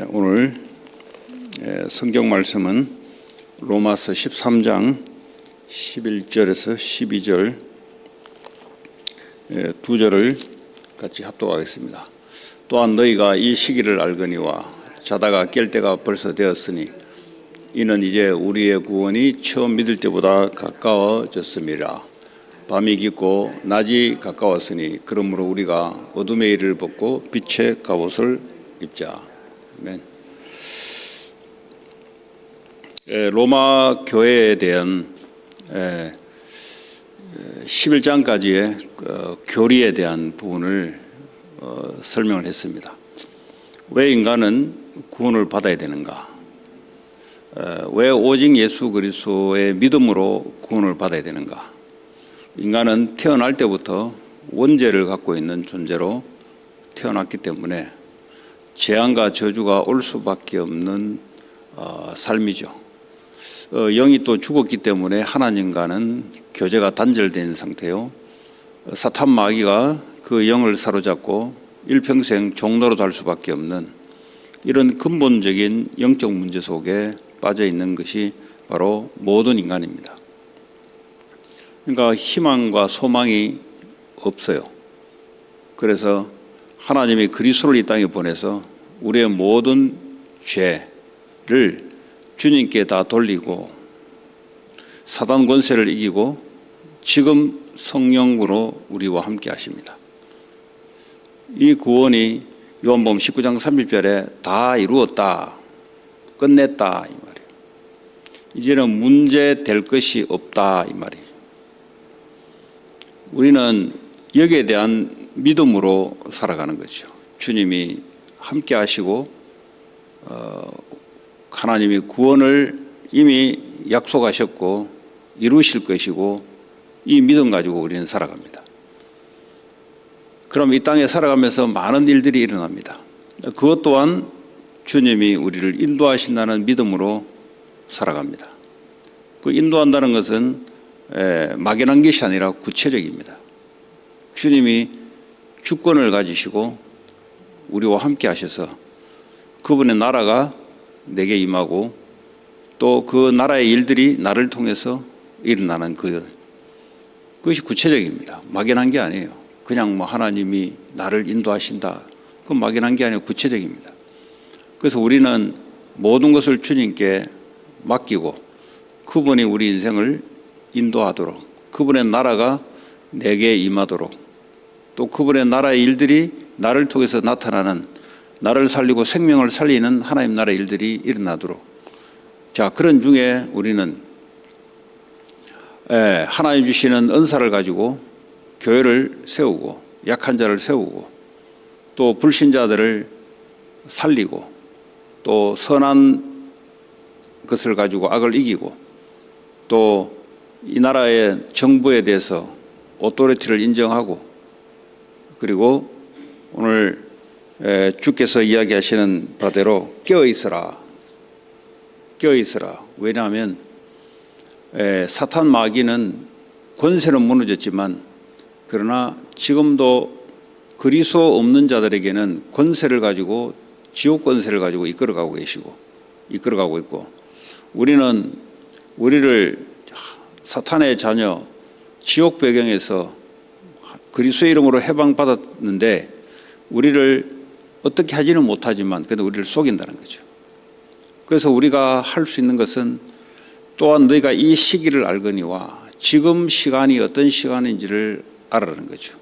오늘 성경 말씀은 로마서 13장 11절에서 12절 두 절을 같이 합독하겠습니다. 또한 너희가 이 시기를 알거니와 자다가 깰 때가 벌써 되었으니 이는 이제 우리의 구원이 처음 믿을 때보다 가까워졌음이라. 밤이 깊고 낮이 가까웠으니 그러므로 우리가 어둠의 일을 벗고 빛의 갑옷을 입자. 아멘. 로마 교회에 대한 11장까지의 교리에 대한 부분을 설명을 했습니다. 왜 인간은 구원을 받아야 되는가? 왜 오직 예수 그리스도의 믿음으로 구원을 받아야 되는가? 인간은 태어날 때부터 원죄를 갖고 있는 존재로 태어났기 때문에 재앙과 저주가 올 수밖에 없는 삶이죠. 영이 또 죽었기 때문에 하나님과는 교제가 단절된 상태요. 사탄 마귀가 그 영을 사로잡고 일평생 종노릇 할 수밖에 없는 이런 근본적인 영적 문제 속에 빠져 있는 것이 바로 모든 인간입니다. 그러니까 희망과 소망이 없어요. 그래서 하나님이 그리스도를 이 땅에 보내서 우리의 모든 죄를 주님께 다 돌리고 사단 권세를 이기고 지금 성령으로 우리와 함께 하십니다. 이 구원이 요한복음 19장 30절에 다 이루었다, 끝냈다 이 말이에요. 이제는 문제 될 것이 없다 이 말이에요. 우리는 여기에 대한 믿음으로 살아가는 거죠. 주님이 함께 하시고 하나님이 구원을 이미 약속하셨고 이루실 것이고 이 믿음 가지고 우리는 살아갑니다. 그럼 이 땅에 살아가면서 많은 일들이 일어납니다. 그것 또한 주님이 우리를 인도하신다는 믿음으로 살아갑니다. 그 인도한다는 것은 막연한 것이 아니라 구체적입니다. 주님이 주권을 가지시고 우리와 함께 하셔서 그분의 나라가 내게 임하고 또 그 나라의 일들이 나를 통해서 일어나는 그것이 구체적입니다. 막연한 게 아니에요. 그냥 하나님이 나를 인도하신다. 그건 막연한 게 아니고 구체적입니다. 그래서 우리는 모든 것을 주님께 맡기고 그분이 우리 인생을 인도하도록 그분의 나라가 내게 임하도록 또 그분의 나라의 일들이 나를 통해서 나타나는 나를 살리고 생명을 살리는 하나님 나라의 일들이 일어나도록 자 그런 중에 우리는 하나님 주시는 은사를 가지고 교회를 세우고 약한 자를 세우고 또 불신자들을 살리고 또 선한 것을 가지고 악을 이기고 또 이 나라의 정부에 대해서 오토리티를 인정하고 그리고 오늘 주께서 이야기하시는 바대로 깨어있어라. 깨어있어라. 왜냐하면 사탄 마귀는 권세는 무너졌지만 그러나 지금도 그리스도 없는 자들에게는 권세를 가지고 지옥 권세를 가지고 이끌어가고 있고 우리는 우리를 사탄의 자녀 지옥 배경에서 그리스도의 이름으로 해방받았는데 우리를 어떻게 하지는 못하지만 그래도 우리를 속인다는 거죠. 그래서 우리가 할 수 있는 것은 또한 너희가 이 시기를 알거니와 지금 시간이 어떤 시간인지를 알아라는 거죠.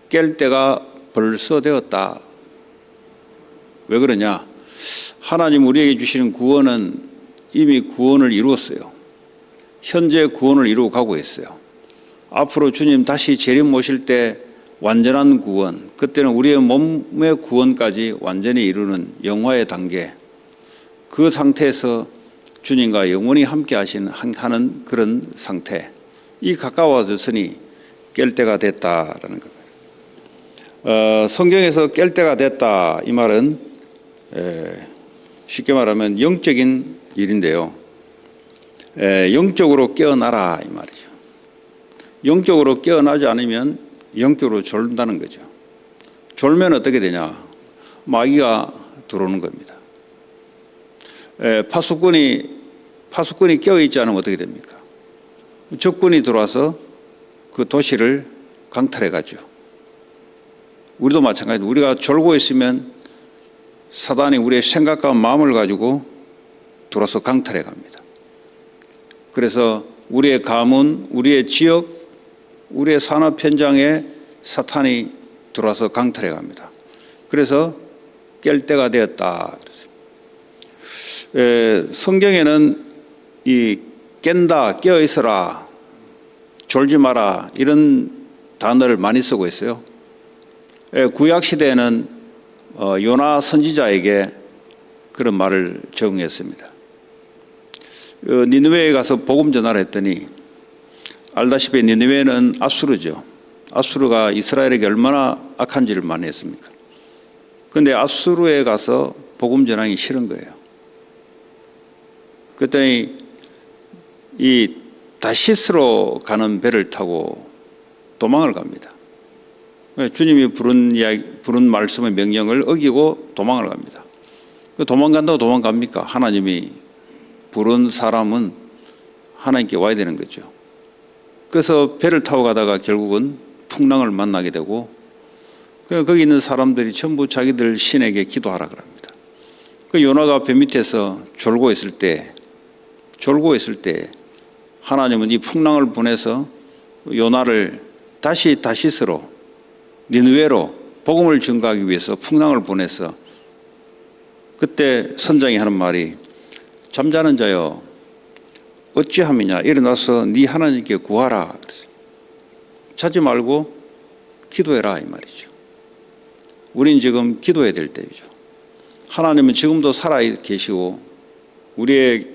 깰 때가 벌써 되었다. 왜 그러냐? 하나님 우리에게 주시는 구원은 이미 구원을 이루었어요. 현재 구원을 이루어 가고 있어요. 앞으로 주님 다시 재림 오실 때 완전한 구원, 그때는 우리의 몸의 구원까지 완전히 이루는 영화의 단계, 그 상태에서 주님과 영원히 함께 하는 그런 상태, 이 가까워졌으니 깰 때가 됐다라는 겁니다. 성경에서 깰 때가 됐다 이 말은 쉽게 말하면 영적인 일인데요. 영적으로 깨어나라 이 말이죠. 영적으로 깨어나지 않으면 영적으로 졸다는 거죠. 졸면 어떻게 되냐? 마귀가 들어오는 겁니다. 파수꾼이 껴있지 않으면 어떻게 됩니까? 적군이 들어와서 그 도시를 강탈해 가죠. 우리도 마찬가지입니다. 우리가 졸고 있으면 사단이 우리의 생각과 마음을 가지고 들어와서 강탈해 갑니다. 그래서 우리의 가문, 우리의 지역, 우리의 산업 현장에 사탄이 들어와서 강탈해 갑니다. 그래서 깰 때가 되었다. 성경에는 이 깬다, 깨어 있어라, 졸지 마라 이런 단어를 많이 쓰고 있어요. 구약 시대에는 요나 선지자에게 그런 말을 적용했습니다. 니느웨에 가서 복음 전하를 했더니 알다시피 니느웨는 아수르죠. 아수르가 이스라엘에게 얼마나 악한지를 많이 했습니까? 그런데 아수르에 가서 복음 전하기 싫은 거예요. 그랬더니 이 다시스로 가는 배를 타고 도망을 갑니다. 주님이 부른 말씀의 명령을 어기고 도망을 갑니다. 도망간다고 도망갑니까? 하나님이 부른 사람은 하나님께 와야 되는 거죠. 그래서 배를 타고 가다가 결국은 풍랑을 만나게 되고 거기 있는 사람들이 전부 자기들 신에게 기도하라 그럽니다. 그 요나가 배 밑에서 졸고 있을 때 하나님은 이 풍랑을 보내서 요나를 다시스로 니느웨로 복음을 전가하기 위해서 풍랑을 보내서 그때 선장이 하는 말이 잠자는 자여 어찌함이냐 일어나서 네 하나님께 구하라 그랬어요. 자지 말고 기도해라 이 말이죠. 우린 지금 기도해야 될 때이죠. 하나님은 지금도 살아 계시고 우리의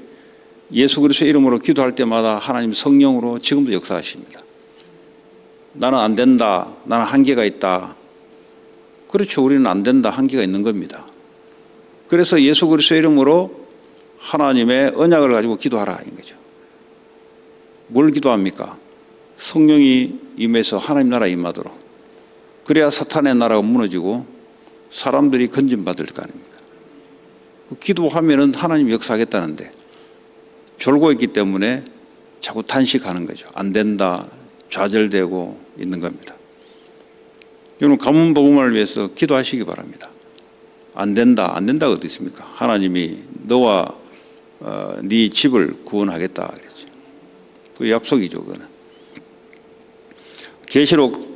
예수 그리스도의 이름으로 기도할 때마다 하나님 성령으로 지금도 역사하십니다. 나는 안 된다. 나는 한계가 있다. 그렇죠. 우리는 안 된다. 한계가 있는 겁니다. 그래서 예수 그리스도의 이름으로 하나님의 언약을 가지고 기도하라 인 거죠. 뭘 기도합니까? 성령이 임해서 하나님 나라 임하도록. 그래야 사탄의 나라가 무너지고 사람들이 건진받을 거 아닙니까? 기도하면은 하나님 역사하겠다는데 졸고 있기 때문에 자꾸 탄식하는 거죠. 안 된다. 좌절되고 있는 겁니다. 여러분 가문 복음을 위해서 기도하시기 바랍니다. 안 된다. 안 된다가 어디 있습니까? 하나님이 너와 네 집을 구원하겠다 그랬죠. 그 약속이죠. 그거는. 계시록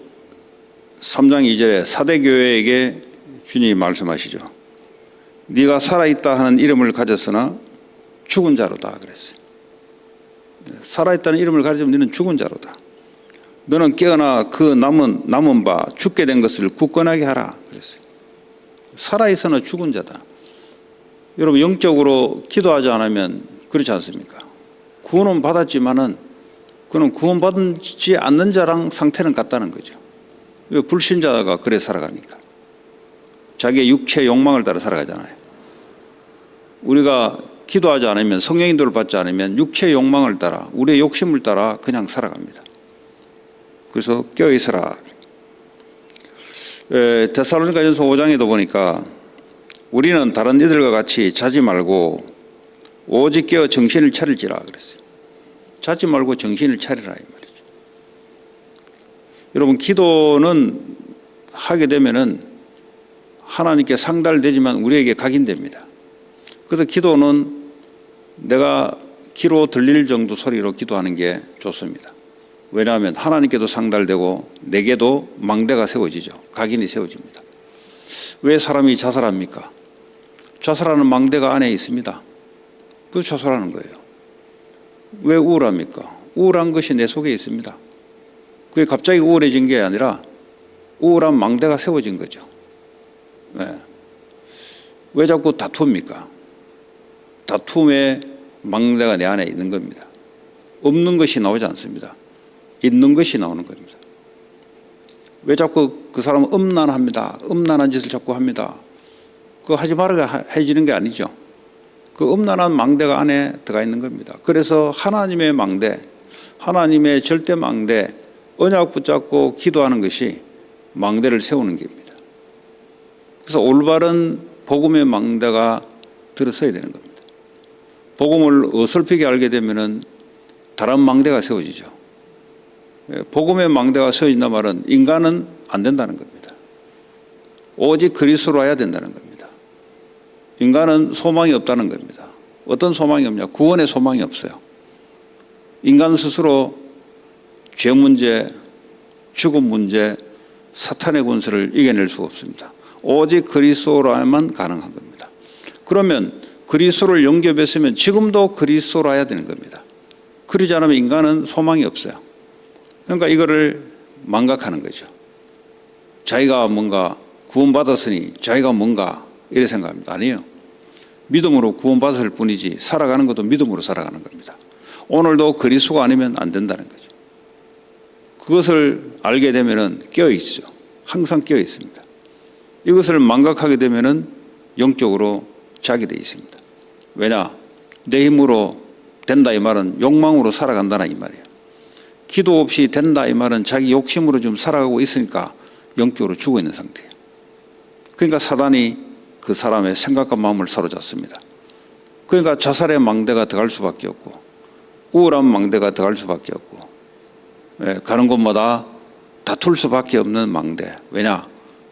3장 2절에 사대교회에게 주님이 말씀하시죠. 네가 살아있다 하는 이름을 가졌으나 죽은 자로다 그랬어요. 살아있다는 이름을 가지면 너는 죽은 자로다. 너는 깨어나 그 남은 바 죽게 된 것을 굳건하게 하라 그랬어요. 살아있으나 죽은 자다. 여러분 영적으로 기도하지 않으면 그렇지 않습니까? 구원은 받았지만은 그는 구원받지 않는 자랑 상태는 같다는 거죠. 왜 불신자가 그래 살아가니까. 자기의 육체의 욕망을 따라 살아가잖아요. 우리가 기도하지 않으면 성령 인도를 받지 않으면 육체의 욕망을 따라 우리의 욕심을 따라 그냥 살아갑니다. 그래서 깨어있어라. 데살로니가전서 5장에도 보니까 우리는 다른 이들과 같이 자지 말고 오직 깨어 정신을 차릴지라 그랬어요. 자지 말고 정신을 차리라 이 말이죠. 여러분 기도는 하게 되면은 하나님께 상달되지만 우리에게 각인됩니다. 그래서 기도는 내가 귀로 들릴 정도 소리로 기도하는 게 좋습니다. 왜냐하면 하나님께도 상달되고 내게도 망대가 세워지죠. 각인이 세워집니다. 왜 사람이 자살합니까? 자살하는 망대가 안에 있습니다. 그 자살하는 거예요. 왜 우울합니까? 우울한 것이 내 속에 있습니다. 그게 갑자기 우울해진 게 아니라 우울한 망대가 세워진 거죠. 네. 왜 자꾸 다툽니까? 다툼의 망대가 내 안에 있는 겁니다. 없는 것이 나오지 않습니다. 있는 것이 나오는 겁니다. 왜 자꾸 그 사람은 음란합니다. 음란한 짓을 자꾸 합니다. 그거 하지 말아야 해지는 게 아니죠. 그 음란한 망대가 안에 들어가 있는 겁니다. 그래서 하나님의 망대, 하나님의 절대 망대, 언약 붙잡고 기도하는 것이 망대를 세우는 겁니다. 그래서 올바른 복음의 망대가 들어서야 되는 겁니다. 복음을 어설프게 알게 되면은 다른 망대가 세워지죠. 복음의 망대가 세워진다 말은 인간은 안 된다는 겁니다. 오직 그리스도로 와야 된다는 겁니다. 인간은 소망이 없다는 겁니다. 어떤 소망이 없냐? 구원의 소망이 없어요. 인간 스스로 죄 문제, 죽음 문제, 사탄의 권세를 이겨낼 수가 없습니다. 오직 그리스도로야만 가능한 겁니다. 그러면 그리스도를 영접했으면 지금도 그리스도로 와야 되는 겁니다. 그러지 않으면 인간은 소망이 없어요. 그러니까 이거를 망각하는 거죠. 자기가 뭔가 구원받았으니 자기가 뭔가 이래 생각합니다. 아니에요. 믿음으로 구원받았을 뿐이지 살아가는 것도 믿음으로 살아가는 겁니다. 오늘도 그리스도가 아니면 안 된다는 거죠. 그것을 알게 되면은 깨어 있죠. 항상 깨어 있습니다. 이것을 망각하게 되면은 영적으로 자기되어 있습니다. 왜냐? 내 힘으로 된다 이 말은 욕망으로 살아간다는 이 말이에요. 기도 없이 된다 이 말은 자기 욕심으로 좀 살아가고 있으니까 영적으로 죽어 있는 상태예요. 그러니까 사단이 그 사람의 생각과 마음을 사로잡습니다. 그러니까 자살의 망대가 들어갈 수밖에 없고 우울한 망대가 들어갈 수밖에 없고 가는 곳마다 다툴 수밖에 없는 망대. 왜냐?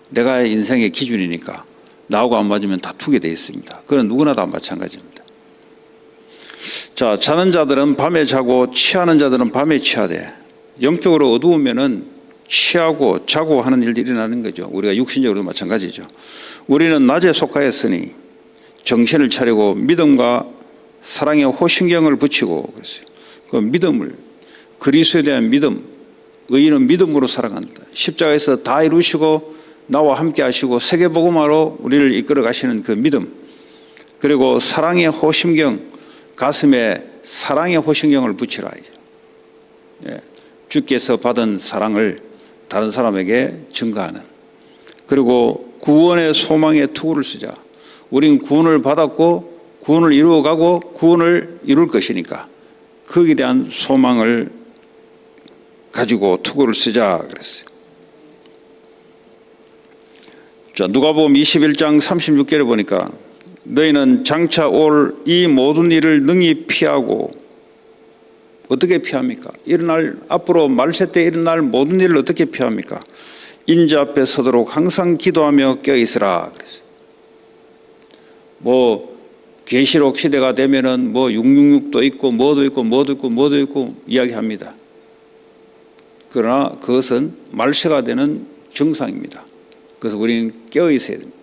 내가 인생의 기준이니까 나하고 안 맞으면 다투게 돼 있습니다. 그건 누구나 다 마찬가지입니다. 자, 자는 자들은 밤에 자고 취하는 자들은 밤에 취하되 영적으로 어두우면은 취하고 자고 하는 일들이 일어나는 거죠. 우리가 육신적으로도 마찬가지죠. 우리는 낮에 속하였으니 정신을 차리고 믿음과 사랑의 호신경을 붙이고 그랬어요. 그 믿음을 그리스도에 대한 믿음, 의인은 믿음으로 살아간다. 십자가에서 다 이루시고 나와 함께 하시고 세계복음화로 우리를 이끌어 가시는 그 믿음, 그리고 사랑의 호심경, 가슴에 사랑의 호심경을 붙이라. 주께서 받은 사랑을 다른 사람에게 증거하는, 그리고 구원의 소망의 투구를 쓰자. 우린 구원을 받았고 구원을 이루어가고 구원을 이룰 것이니까 거기에 대한 소망을 가지고 투구를 쓰자 그랬어요. 자, 누가복음 21장 36절에 보니까 너희는 장차 올 이 모든 일을 능히 피하고, 어떻게 피합니까? 일어날, 앞으로 말세 때 일어날 모든 일을 어떻게 피합니까? 인자 앞에 서도록 항상 기도하며 깨어있으라 그랬어요. 뭐 계시록 시대가 되면은 뭐 666도 있고 뭐도 있고 뭐도 있고 뭐도 있고 이야기합니다. 그러나 그것은 말세가 되는 정상입니다. 그래서 우리는 깨어있어야 됩니다.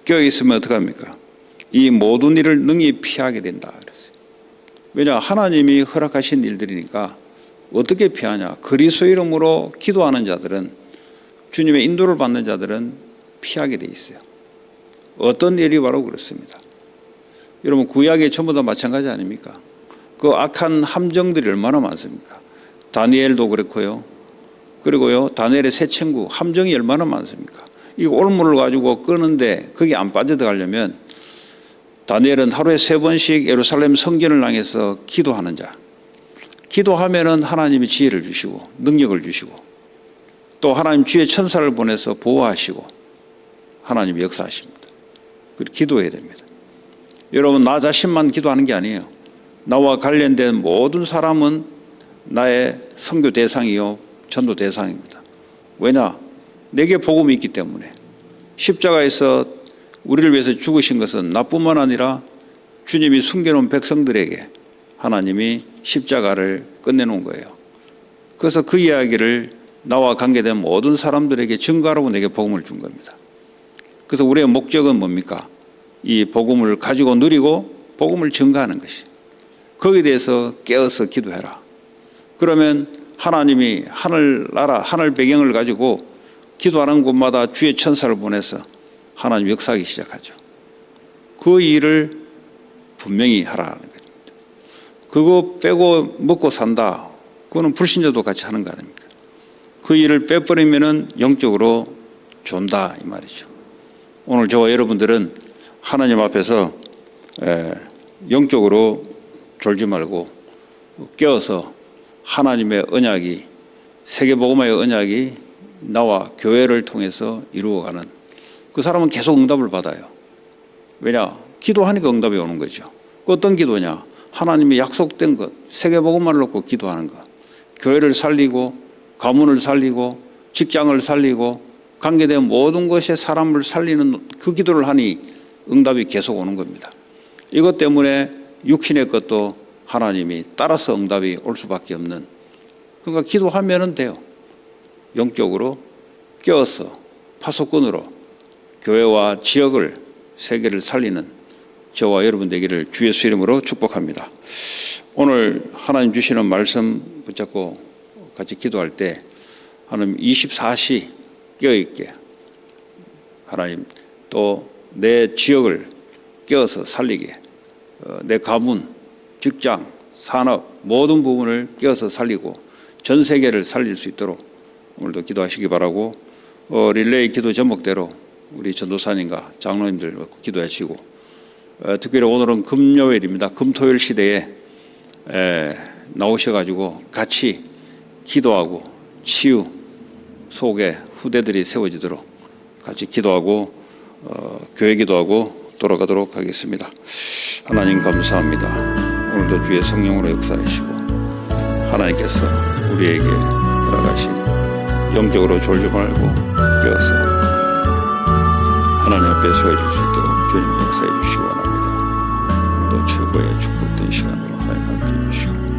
깨어있으면 어떻게 합니까? 이 모든 일을 능히 피하게 된다 그랬어요. 왜냐? 하나님이 허락하신 일들이니까. 어떻게 피하냐? 그리스도 이름으로 기도하는 자들은, 주님의 인도를 받는 자들은 피하게 돼 있어요. 어떤 일이 바로 그렇습니다. 여러분, 구약에 전부 다 마찬가지 아닙니까? 그 악한 함정들이 얼마나 많습니까? 다니엘도 그렇고요. 그리고요, 다니엘의 세 친구 함정이 얼마나 많습니까? 이 올무를 가지고 끄는데 거기 안 빠져들어가려면 다니엘은 하루에 3번씩 예루살렘 성전을 향해서 기도하는 자. 기도하면은 하나님이 지혜를 주시고 능력을 주시고 또 하나님 주의 천사를 보내서 보호하시고 하나님이 역사하십니다. 그리고 기도해야 됩니다. 여러분, 나 자신만 기도하는 게 아니에요. 나와 관련된 모든 사람은 나의 선교 대상이요 전도 대상입니다. 왜냐? 내게 복음이 있기 때문에. 십자가에서 우리를 위해서 죽으신 것은 나뿐만 아니라 주님이 숨겨놓은 백성들에게 하나님이 십자가를 끝내놓은 거예요. 그래서 그 이야기를 나와 관계된 모든 사람들에게 증거하라고 내게 복음을 준 겁니다. 그래서 우리의 목적은 뭡니까? 이 복음을 가지고 누리고 복음을 증거하는 것이. 거기에 대해서 깨어서 기도해라. 그러면 하나님이 하늘나라, 하늘 배경을 가지고 기도하는 곳마다 주의 천사를 보내서 하나님 역사하기 시작하죠. 그 일을 분명히 하라는 겁니다. 그거 빼고 먹고 산다. 그거는 불신자도 같이 하는 거 아닙니까? 그 일을 빼버리면은 영적으로 존다 이 말이죠. 오늘 저와 여러분들은 하나님 앞에서 영적으로 졸지 말고 깨어서 하나님의 언약이, 세계복음화의 언약이 나와 교회를 통해서 이루어가는 그 사람은 계속 응답을 받아요. 왜냐? 기도하니까 응답이 오는 거죠. 그 어떤 기도냐? 하나님이 약속된 것, 세계복음만을 놓고 기도하는 것. 교회를 살리고 가문을 살리고 직장을 살리고 관계된 모든 것에 사람을 살리는 그 기도를 하니 응답이 계속 오는 겁니다. 이것 때문에 육신의 것도 하나님이 따라서 응답이 올 수밖에 없는, 그러니까 기도하면 돼요. 영적으로 깨어서 파수꾼으로 교회와 지역을, 세계를 살리는 저와 여러분 되기를 주 예수 이름으로 축복합니다. 오늘 하나님 주시는 말씀 붙잡고 같이 기도할 때 하나님 24시 깨어있게, 하나님 또 내 지역을 깨어서 살리게, 내 가문, 직장, 산업 모든 부분을 깨어서 살리고 전 세계를 살릴 수 있도록 오늘도 기도하시기 바라고, 릴레이 기도 제목대로 우리 전도사님과 장로님들 기도하시고, 특별히 오늘은 금요일입니다. 금토일 시대에 나오셔가지고 같이 기도하고 치유 속에 후대들이 세워지도록 같이 기도하고 교회 기도하고 돌아가도록 하겠습니다. 하나님 감사합니다. 오늘도 주의 성령으로 역사하시고 하나님께서 우리에게 허락하신 영적으로 졸지 말고 깨어서 하나님 앞에 세워질 수 있도록 주님 역사해 주시기 원합니다. 또 최고의 축복된 시간으로 하나님 함께 해주시고